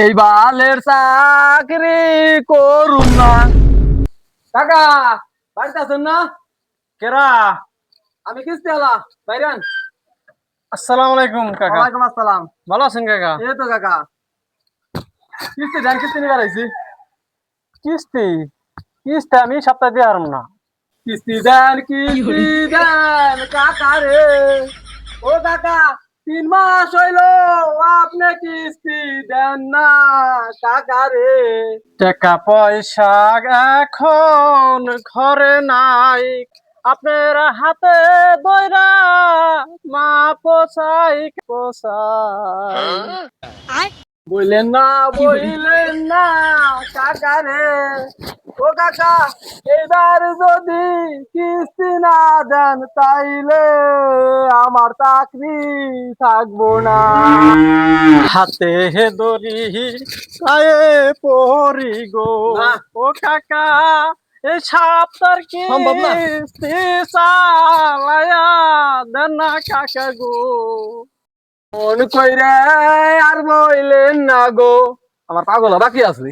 এই বালের চাকরি করুম না। কাকা বাড়িতে আছেন না? কেরা? আমি কিস্তি আলা বাইরান। আসসালামু আলাইকুম কাকা। ওয়ালাইকুম আসসালাম। ভালো আছেন কাকা? এই তো কাকা, কিস্তি দেন, কিস্তি নিবার আইছি। কিস্তি? কিস্তি আমি সপ্তাহে দিয়ে আরম না। কিস্তি দেন, কিস্তি দেন কাকা রে। ও কাকা, 3 মাস হইলো আপনি কিস্তি দেন না কাকা রে। টাকা পয়সা এখন ঘরে নাই, আপনার হাতে দইরা মা পোষাই পোষাই। বললেন না, বললেন না কাকা রে। ও কাকা, এবার যদি কিস্তি না দেন তাইলে আমার চাকরি থাকবো না। হাতে দড়ি গায়ে পরি গো। না। ও কাকা, এই সপ্তাহ সম্ভব না। কিস্তি চালায়া দেন না কাকা গো। মন কইরে আর বইলেন না গো, আমার পাগলা বাকি আছে।